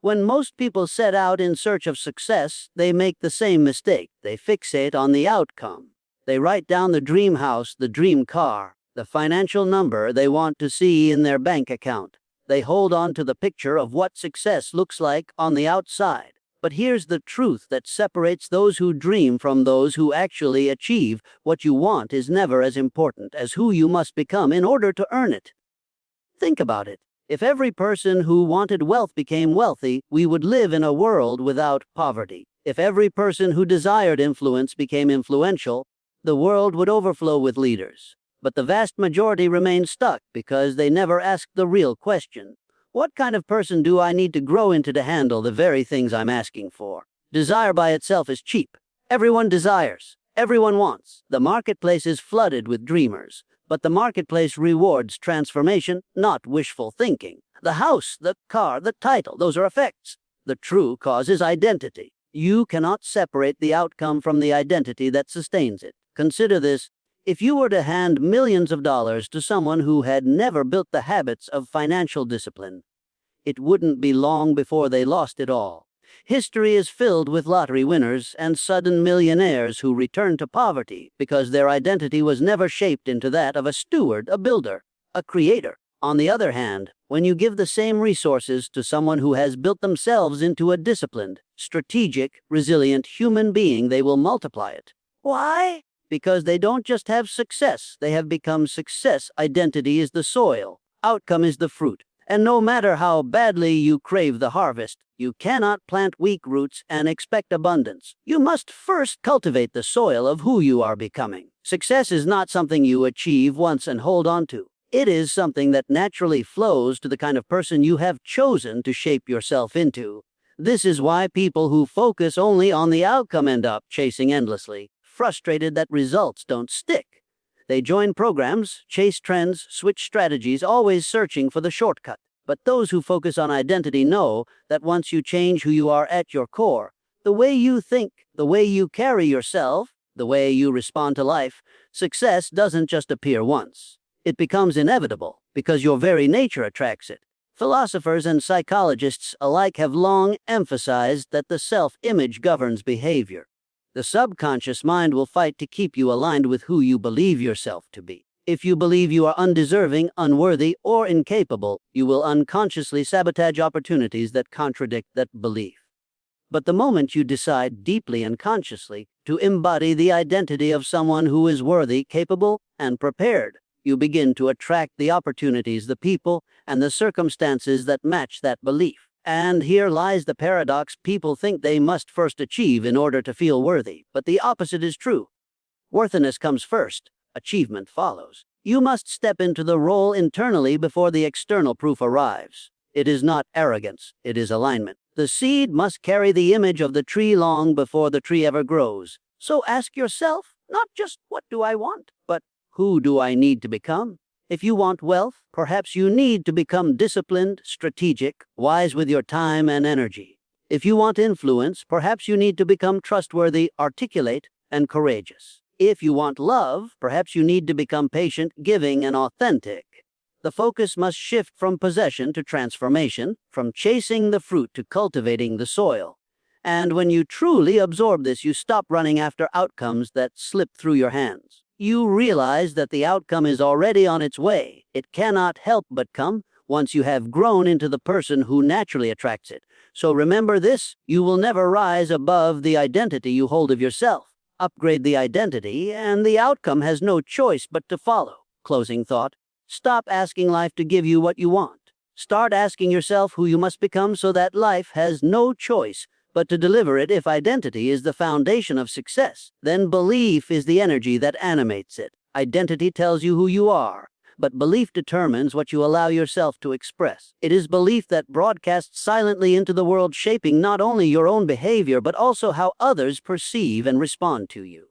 When most people set out in search of success, they make the same mistake. They fixate on the outcome. They write down the dream house, the dream car, the financial number they want to see in their bank account. They hold on to the picture of what success looks like on the outside. But here's the truth that separates those who dream from those who actually achieve. What you want is never as important as who you must become in order to earn it. Think about it. If every person who wanted wealth became wealthy, we would live in a world without poverty. If every person who desired influence became influential, the world would overflow with leaders. But the vast majority remain stuck because they never ask the real question. What kind of person do I need to grow into to handle the very things I'm asking for? Desire by itself is cheap. Everyone desires. Everyone wants. The marketplace is flooded with dreamers. But the marketplace rewards transformation, not wishful thinking. The house, the car, the title, those are effects. The true cause is identity. You cannot separate the outcome from the identity that sustains it. Consider this. If you were to hand millions of dollars to someone who had never built the habits of financial discipline, it wouldn't be long before they lost it all. History is filled with lottery winners and sudden millionaires who returned to poverty because their identity was never shaped into that of a steward, a builder, a creator. On the other hand, when you give the same resources to someone who has built themselves into a disciplined, strategic, resilient human being, they will multiply it. Why? Because they don't just have success, they have become success. Identity is the soil, outcome is the fruit. And no matter how badly you crave the harvest, you cannot plant weak roots and expect abundance. You must first cultivate the soil of who you are becoming. Success is not something you achieve once and hold on to. It is something that naturally flows to the kind of person you have chosen to shape yourself into. This is why people who focus only on the outcome end up chasing endlessly, frustrated that results don't stick. They join programs, chase trends, switch strategies, always searching for the shortcut. But those who focus on identity know that once you change who you are at your core, the way you think, the way you carry yourself, the way you respond to life, success doesn't just appear once. It becomes inevitable because your very nature attracts it. Philosophers and psychologists alike have long emphasized that the self-image governs behavior. The subconscious mind will fight to keep you aligned with who you believe yourself to be. If you believe you are undeserving, unworthy, or incapable, you will unconsciously sabotage opportunities that contradict that belief. But the moment you decide deeply and consciously to embody the identity of someone who is worthy, capable, and prepared, you begin to attract the opportunities, the people, and the circumstances that match that belief. And here lies the paradox. People think they must first achieve in order to feel worthy, but the opposite is true. Worthiness comes first, achievement follows. You must step into the role internally before the external proof arrives. It is not arrogance, it is alignment. The seed must carry the image of the tree long before the tree ever grows. So ask yourself, not just what do I want, but who do I need to become? If you want wealth, perhaps you need to become disciplined, strategic, wise with your time and energy. If you want influence, perhaps you need to become trustworthy, articulate, and courageous. If you want love, perhaps you need to become patient, giving, and authentic. The focus must shift from possession to transformation, from chasing the fruit to cultivating the soil. And when you truly absorb this, you stop running after outcomes that slip through your hands. You realize that the outcome is already on its way. It cannot help but come once you have grown into the person who naturally attracts it. So remember this, you will never rise above the identity you hold of yourself. Upgrade the identity, and the outcome has no choice but to follow. Closing thought, stop asking life to give you what you want. Start asking yourself who you must become so that life has no choice but to deliver it. If identity is the foundation of success, then belief is the energy that animates it. Identity tells you who you are, but belief determines what you allow yourself to express. It is belief that broadcasts silently into the world, shaping not only your own behavior, but also how others perceive and respond to you.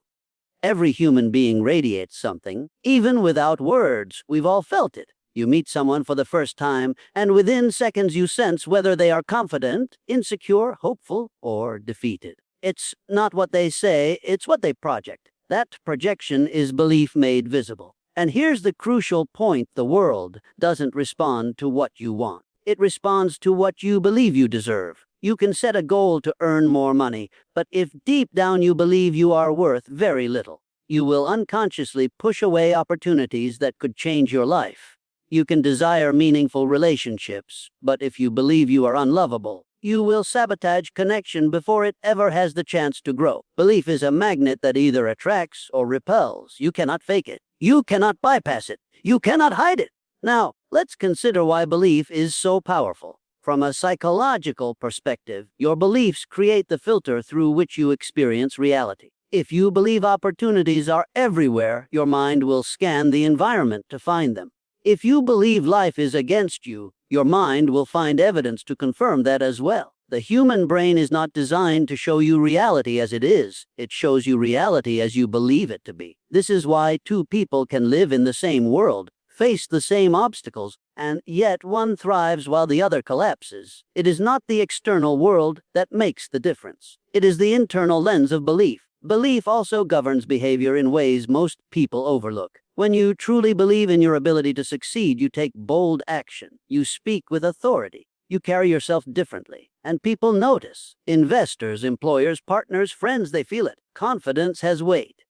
Every human being radiates something, even without words. We've all felt it. You meet someone for the first time, and within seconds you sense whether they are confident, insecure, hopeful, or defeated. It's not what they say, it's what they project. That projection is belief made visible. And here's the crucial point: the world doesn't respond to what you want. It responds to what you believe you deserve. You can set a goal to earn more money, but if deep down you believe you are worth very little, you will unconsciously push away opportunities that could change your life. You can desire meaningful relationships, but if you believe you are unlovable, you will sabotage connection before it ever has the chance to grow. Belief is a magnet that either attracts or repels. You cannot fake it. You cannot bypass it. You cannot hide it. Now, let's consider why belief is so powerful. From a psychological perspective, your beliefs create the filter through which you experience reality. If you believe opportunities are everywhere, your mind will scan the environment to find them. If you believe life is against you, your mind will find evidence to confirm that as well. The human brain is not designed to show you reality as it is. It shows you reality as you believe it to be. This is why two people can live in the same world, face the same obstacles, and yet one thrives while the other collapses. It is not the external world that makes the difference. It is the internal lens of belief. Belief also governs behavior in ways most people overlook. When you truly believe in your ability to succeed, you take bold action. You speak with authority. You carry yourself differently. And people notice. Investors, employers, partners, friends, they feel it. Confidence has weight.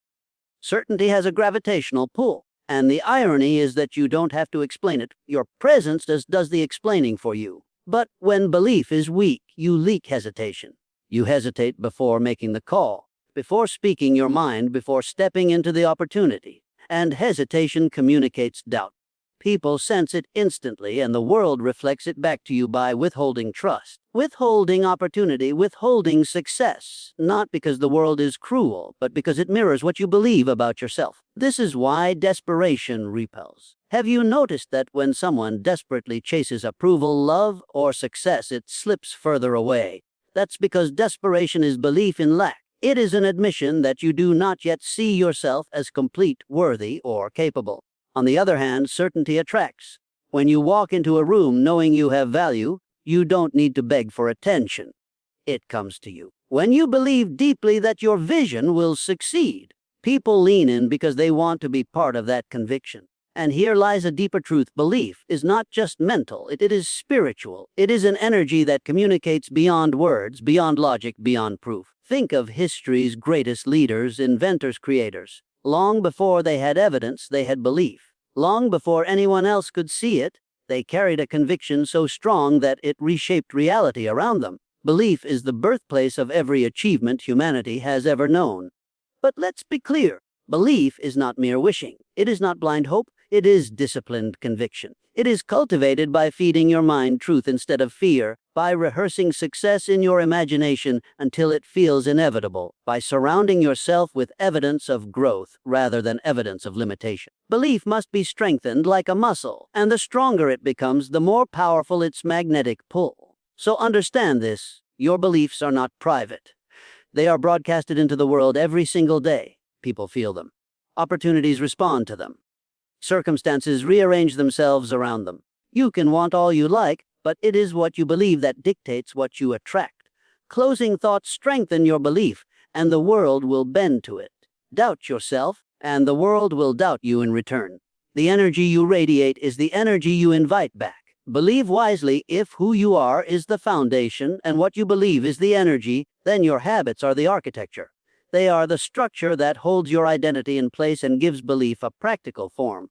Certainty has a gravitational pull. And the irony is that you don't have to explain it. Your presence does the explaining for you. But when belief is weak, you leak hesitation. You hesitate before making the call, before speaking your mind, before stepping into the opportunity. And hesitation communicates doubt. People sense it instantly, and the world reflects it back to you by withholding trust, withholding opportunity, withholding success, not because the world is cruel, but because it mirrors what you believe about yourself. This is why desperation repels. Have you noticed that when someone desperately chases approval, love, or success, it slips further away? That's because desperation is belief in lack. It is an admission that you do not yet see yourself as complete, worthy, or capable. On the other hand, certainty attracts. When you walk into a room knowing you have value, you don't need to beg for attention. It comes to you. When you believe deeply that your vision will succeed, people lean in because they want to be part of that conviction. And here lies a deeper truth. Belief is not just mental, it is spiritual. It is an energy that communicates beyond words, beyond logic, beyond proof. Think of history's greatest leaders, inventors, creators. Long before they had evidence, they had belief. Long before anyone else could see it, they carried a conviction so strong that it reshaped reality around them. Belief is the birthplace of every achievement humanity has ever known. But let's be clear, belief is not mere wishing. It is not blind hope. It is disciplined conviction. It is cultivated by feeding your mind truth instead of fear, by rehearsing success in your imagination until it feels inevitable, by surrounding yourself with evidence of growth rather than evidence of limitation. Belief must be strengthened like a muscle, and the stronger it becomes, the more powerful its magnetic pull. So understand this, your beliefs are not private. They are broadcasted into the world every single day. People feel them. Opportunities respond to them. Circumstances rearrange themselves around them. You can want all you like, but it is what you believe that dictates what you attract. Closing thoughts strengthen your belief, and the world will bend to it. Doubt yourself, and the world will doubt you in return. The energy you radiate is the energy you invite back. Believe wisely. If who you are is the foundation, and what you believe is the energy, then your habits are the architecture. They are the structure that holds your identity in place and gives belief a practical form.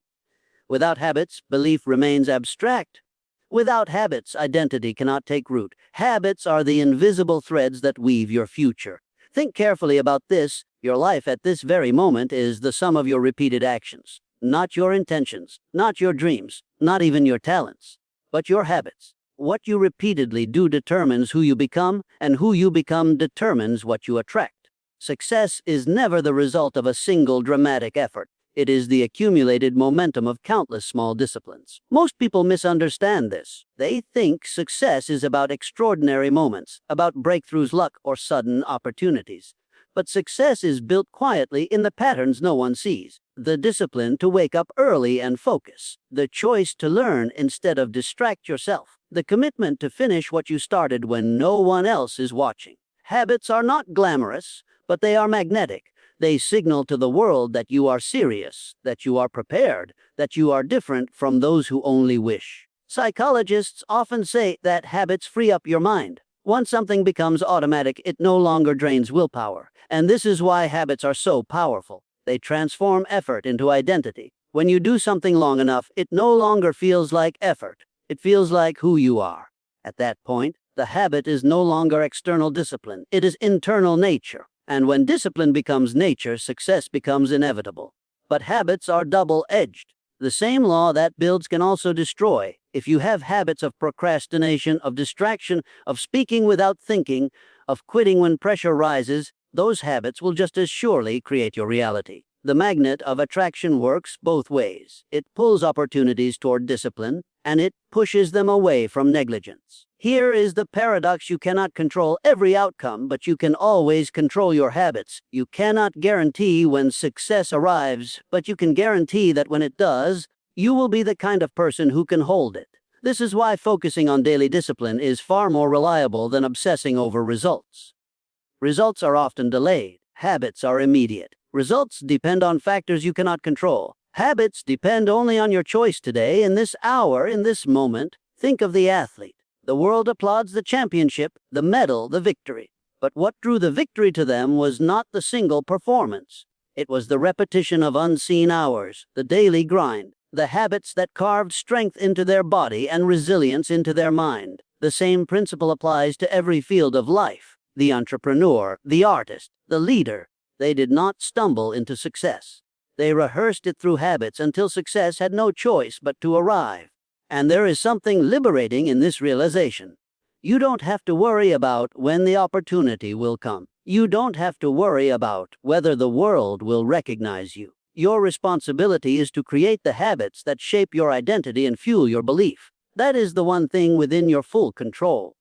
Without habits, belief remains abstract. Without habits, identity cannot take root. Habits are the invisible threads that weave your future. Think carefully about this. Your life at this very moment is the sum of your repeated actions. Not your intentions, not your dreams, not even your talents, but your habits. What you repeatedly do determines who you become, and who you become determines what you attract. Success is never the result of a single dramatic effort. It is the accumulated momentum of countless small disciplines. Most people misunderstand this. They think success is about extraordinary moments, about breakthroughs, luck, or sudden opportunities. But success is built quietly in the patterns no one sees. The discipline to wake up early and focus. The choice to learn instead of distract yourself. The commitment to finish what you started when no one else is watching. Habits are not glamorous, but they are magnetic. They signal to the world that you are serious, that you are prepared, that you are different from those who only wish. Psychologists often say that habits free up your mind. Once something becomes automatic, it no longer drains willpower. And this is why habits are so powerful. They transform effort into identity. When you do something long enough, it no longer feels like effort. It feels like who you are. At that point, the habit is no longer external discipline. It is internal nature. And when discipline becomes nature, success becomes inevitable. But habits are double-edged. The same law that builds can also destroy. If you have habits of procrastination, of distraction, of speaking without thinking, of quitting when pressure rises, those habits will just as surely create your reality. The magnet of attraction works both ways. It pulls opportunities toward discipline, and it pushes them away from negligence. Here is the paradox: you cannot control every outcome, but you can always control your habits. You cannot guarantee when success arrives, but you can guarantee that when it does, you will be the kind of person who can hold it. This is why focusing on daily discipline is far more reliable than obsessing over results. Results are often delayed. Habits are immediate. Results depend on factors you cannot control. Habits depend only on your choice today, in this hour, in this moment. Think of the athlete. The world applauds the championship, the medal, the victory. But what drew the victory to them was not the single performance. It was the repetition of unseen hours, the daily grind, the habits that carved strength into their body and resilience into their mind. The same principle applies to every field of life. The entrepreneur, the artist, the leader. They did not stumble into success. They rehearsed it through habits until success had no choice but to arrive. And there is something liberating in this realization. You don't have to worry about when the opportunity will come. You don't have to worry about whether the world will recognize you. Your responsibility is to create the habits that shape your identity and fuel your belief. That is the one thing within your full control.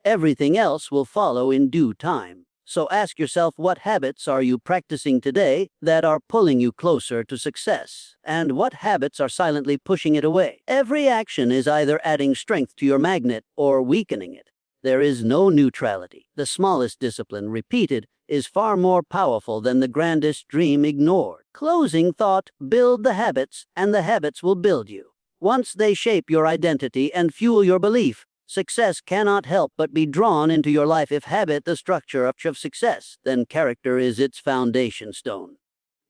Everything else will follow in due time. So ask yourself, what habits are you practicing today that are pulling you closer to success? And what habits are silently pushing it away? Every action is either adding strength to your magnet or weakening it. There is no neutrality. The smallest discipline, repeated, is far more powerful than the grandest dream ignored. Closing thought: build the habits, and the habits will build you. Once they shape your identity and fuel your belief, success cannot help but be drawn into your life. If habit the structure of success, then character is its foundation stone.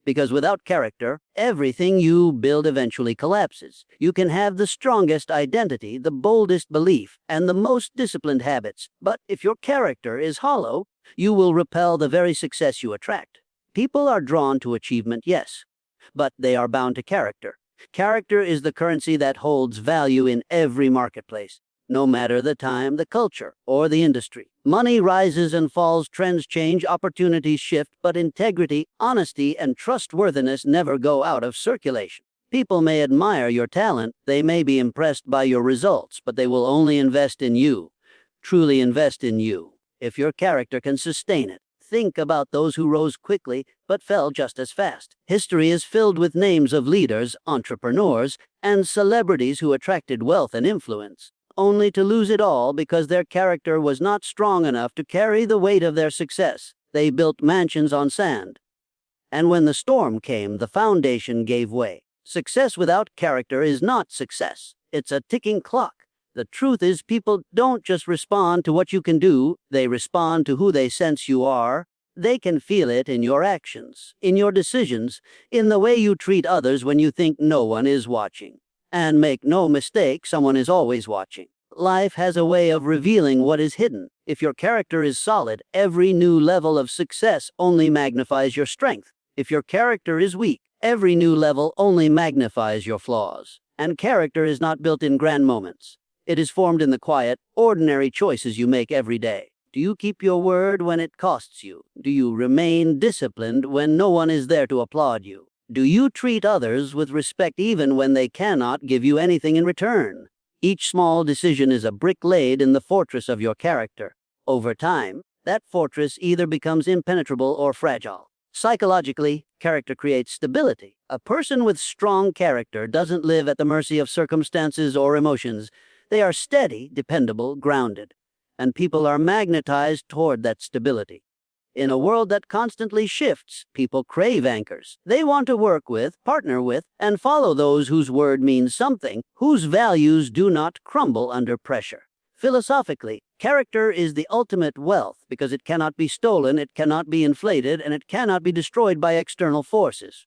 Because without character, everything you build eventually collapses. You can have the strongest identity, the boldest belief, and the most disciplined habits, but if your character is hollow, you will repel the very success you attract. People are drawn to achievement, yes, but they are bound to character. Character is the currency that holds value in every marketplace. No matter the time, the culture, or the industry. Money rises and falls, trends change, opportunities shift, but integrity, honesty, and trustworthiness never go out of circulation. People may admire your talent, they may be impressed by your results, but they will only invest in you, truly invest in you, if your character can sustain it. Think about those who rose quickly, but fell just as fast. History is filled with names of leaders, entrepreneurs, and celebrities who attracted wealth and influence, only to lose it all because their character was not strong enough to carry the weight of their success. They built mansions on sand. And when the storm came, the foundation gave way. Success without character is not success. It's a ticking clock. The truth is, people don't just respond to what you can do, they respond to who they sense you are. They can feel it in your actions, in your decisions, in the way you treat others when you think no one is watching. And make no mistake, someone is always watching. Life has a way of revealing what is hidden. If your character is solid, every new level of success only magnifies your strength. If your character is weak, every new level only magnifies your flaws. And character is not built in grand moments. It is formed in the quiet, ordinary choices you make every day. Do you keep your word when it costs you? Do you remain disciplined when no one is there to applaud you? Do you treat others with respect even when they cannot give you anything in return? Each small decision is a brick laid in the fortress of your character. Over time, that fortress either becomes impenetrable or fragile. Psychologically, character creates stability. A person with strong character doesn't live at the mercy of circumstances or emotions. They are steady, dependable, grounded. And people are magnetized toward that stability. In a world that constantly shifts, people crave anchors. They want to work with, partner with, and follow those whose word means something, whose values do not crumble under pressure. Philosophically, character is the ultimate wealth because it cannot be stolen, it cannot be inflated, and it cannot be destroyed by external forces.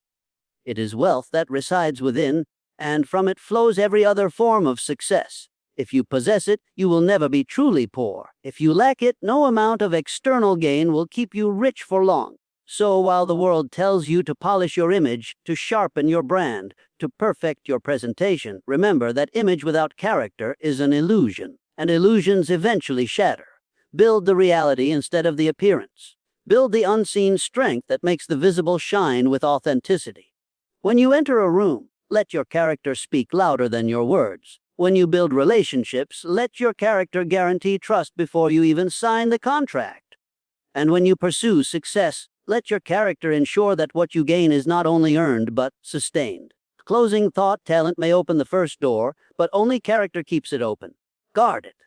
It is wealth that resides within, and from it flows every other form of success. If you possess it, you will never be truly poor. If you lack it, no amount of external gain will keep you rich for long. So while the world tells you to polish your image, to sharpen your brand, to perfect your presentation, remember that image without character is an illusion, and illusions eventually shatter. Build the reality instead of the appearance. Build the unseen strength that makes the visible shine with authenticity. When you enter a room, let your character speak louder than your words. When you build relationships, let your character guarantee trust before you even sign the contract. And when you pursue success, let your character ensure that what you gain is not only earned but sustained. Closing thought: talent may open the first door, but only character keeps it open. Guard it.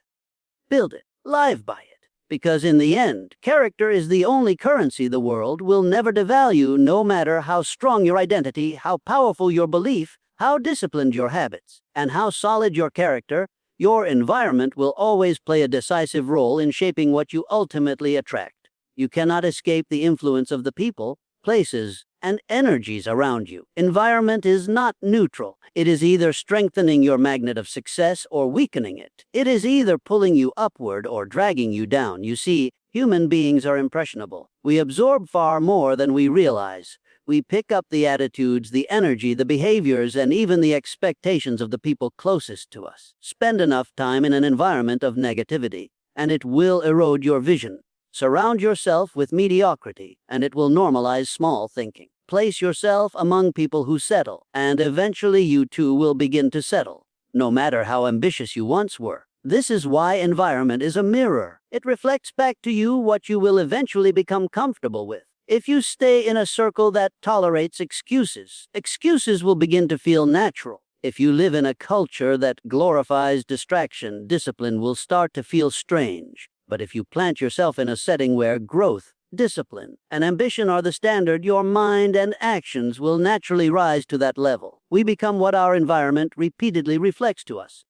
Build it. Live by it. Because in the end, character is the only currency the world will never devalue, no matter how strong your identity, how powerful your belief, how disciplined your habits, and how solid your character. Your environment will always play a decisive role in shaping what you ultimately attract. You cannot escape the influence of the people, places, and energies around you. Environment is not neutral. It is either strengthening your magnet of success or weakening it. It is either pulling you upward or dragging you down. You see, human beings are impressionable. We absorb far more than we realize. We pick up the attitudes, the energy, the behaviors, and even the expectations of the people closest to us. Spend enough time in an environment of negativity, and it will erode your vision. Surround yourself with mediocrity, and it will normalize small thinking. Place yourself among people who settle, and eventually you too will begin to settle, no matter how ambitious you once were. This is why environment is a mirror. It reflects back to you what you will eventually become comfortable with. If you stay in a circle that tolerates excuses, excuses will begin to feel natural. If you live in a culture that glorifies distraction, discipline will start to feel strange. But if you plant yourself in a setting where growth, discipline, and ambition are the standard, your mind and actions will naturally rise to that level. We become what our environment repeatedly reflects to us.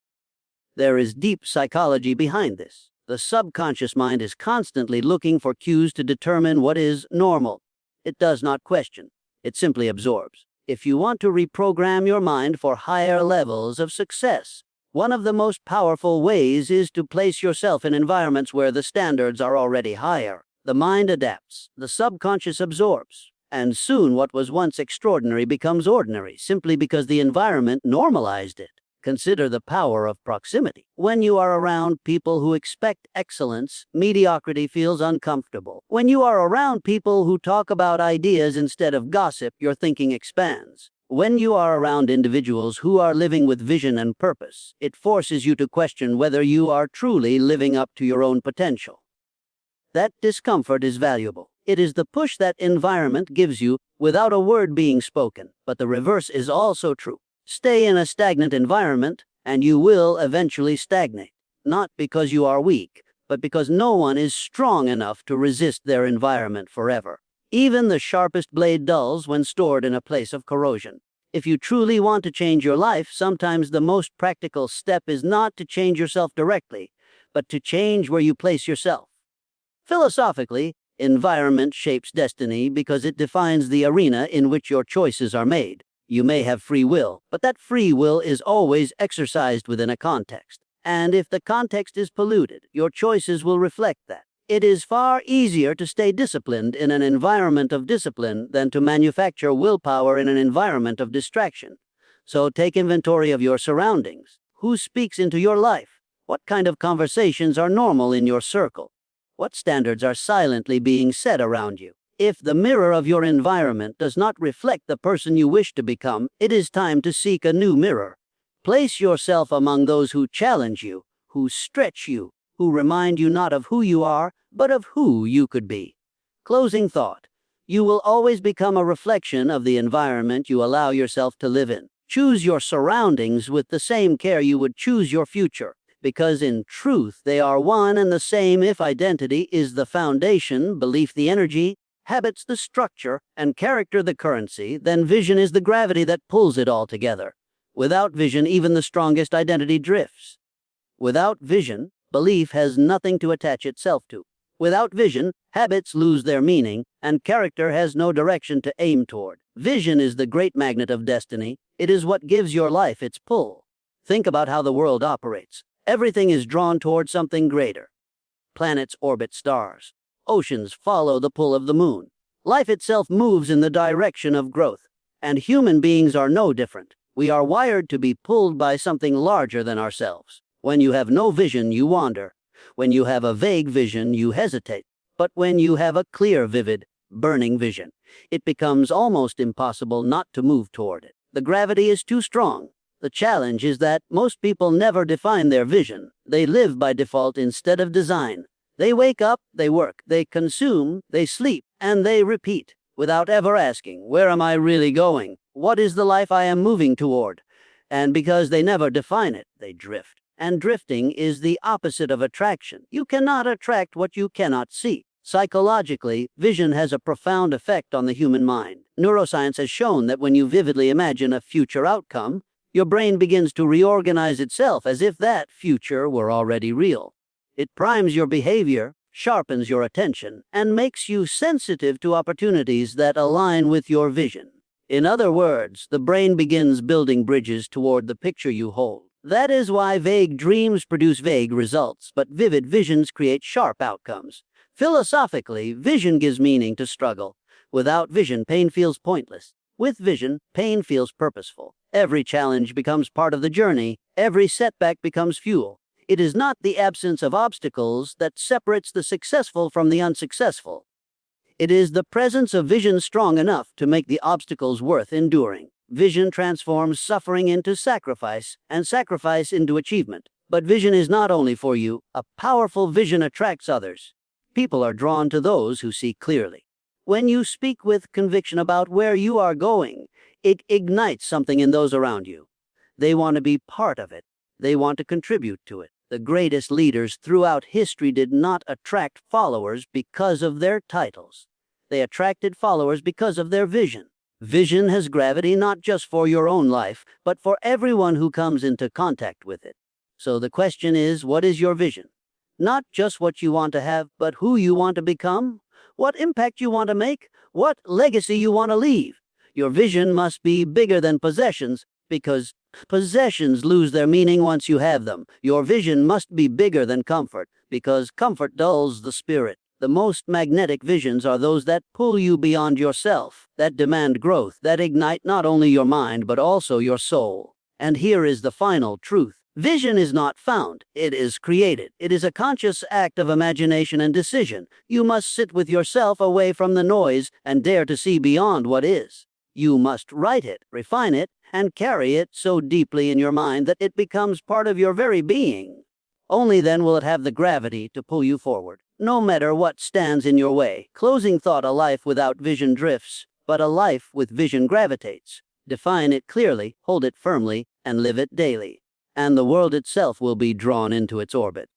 There is deep psychology behind this. The subconscious mind is constantly looking for cues to determine what is normal. It does not question. It simply absorbs. If you want to reprogram your mind for higher levels of success, one of the most powerful ways is to place yourself in environments where the standards are already higher. The mind adapts, the subconscious absorbs, and soon what was once extraordinary becomes ordinary simply because the environment normalized it. Consider the power of proximity. When you are around people who expect excellence, mediocrity feels uncomfortable. When you are around people who talk about ideas instead of gossip, your thinking expands. When you are around individuals who are living with vision and purpose, it forces you to question whether you are truly living up to your own potential. That discomfort is valuable. It is the push that environment gives you without a word being spoken. But the reverse is also true. Stay in a stagnant environment, and you will eventually stagnate. Not because you are weak, but because no one is strong enough to resist their environment forever. Even the sharpest blade dulls when stored in a place of corrosion. If you truly want to change your life, sometimes the most practical step is not to change yourself directly, but to change where you place yourself. Philosophically, environment shapes destiny because it defines the arena in which your choices are made. You may have free will, but that free will is always exercised within a context. And if the context is polluted, your choices will reflect that. It is far easier to stay disciplined in an environment of discipline than to manufacture willpower in an environment of distraction. So take inventory of your surroundings. Who speaks into your life? What kind of conversations are normal in your circle? What standards are silently being set around you? If the mirror of your environment does not reflect the person you wish to become, it is time to seek a new mirror. Place yourself among those who challenge you, who stretch you, who remind you not of who you are, but of who you could be. Closing thought. You will always become a reflection of the environment you allow yourself to live in. Choose your surroundings with the same care you would choose your future. because in truth they are one and the same. If identity is the foundation, belief the energy, habits the structure, and character the currency, then vision is the gravity that pulls it all together. Without vision, even the strongest identity drifts. Without vision, belief has nothing to attach itself to. Without vision, habits lose their meaning, and character has no direction to aim toward. Vision is the great magnet of destiny. It is what gives your life its pull. Think about how the world operates. Everything is drawn toward something greater. Planets orbit stars. Oceans follow the pull of the moon. Life itself moves in the direction of growth. And human beings are no different. We are wired to be pulled by something larger than ourselves. When you have no vision, you wander. When you have a vague vision, you hesitate. But when you have a clear, vivid, burning vision, it becomes almost impossible not to move toward it. The gravity is too strong. The challenge is that most people never define their vision. They live by default instead of design. They wake up, they work, they consume, they sleep, and they repeat, without ever asking, where am I really going? What is the life I am moving toward? And because they never define it, they drift. And drifting is the opposite of attraction. You cannot attract what you cannot see. Psychologically, vision has a profound effect on the human mind. Neuroscience has shown that when you vividly imagine a future outcome, your brain begins to reorganize itself as if that future were already real. It primes your behavior, sharpens your attention, and makes you sensitive to opportunities that align with your vision. In other words, the brain begins building bridges toward the picture you hold. That is why vague dreams produce vague results, but vivid visions create sharp outcomes. Philosophically, vision gives meaning to struggle. Without vision, pain feels pointless. With vision, pain feels purposeful. Every challenge becomes part of the journey. Every setback becomes fuel. It is not the absence of obstacles that separates the successful from the unsuccessful. It is the presence of vision strong enough to make the obstacles worth enduring. Vision transforms suffering into sacrifice, and sacrifice into achievement. But vision is not only for you. A powerful vision attracts others. People are drawn to those who see clearly. When you speak with conviction about where you are going, it ignites something in those around you. They want to be part of it. They want to contribute to it. The greatest leaders throughout history did not attract followers because of their titles. They attracted followers because of their vision. Vision has gravity not just for your own life, but for everyone who comes into contact with it. So the question is, what is your vision? Not just what you want to have, but who you want to become, what impact you want to make, what legacy you want to leave. Your vision must be bigger than possessions, because possessions lose their meaning once you have them. Your vision must be bigger than comfort, because comfort dulls the spirit. The most magnetic visions are those that pull you beyond yourself, that demand growth, that ignite not only your mind but also your soul. And here is the final truth. Vision is not found, it is created. It is a conscious act of imagination and decision. You must sit with yourself away from the noise and dare to see beyond what is. You must write it, refine it, and carry it so deeply in your mind that it becomes part of your very being. Only then will it have the gravity to pull you forward, no matter what stands in your way. Closing thought: a life without vision drifts, but a life with vision gravitates. Define it clearly, hold it firmly, and live it daily. And the world itself will be drawn into its orbit.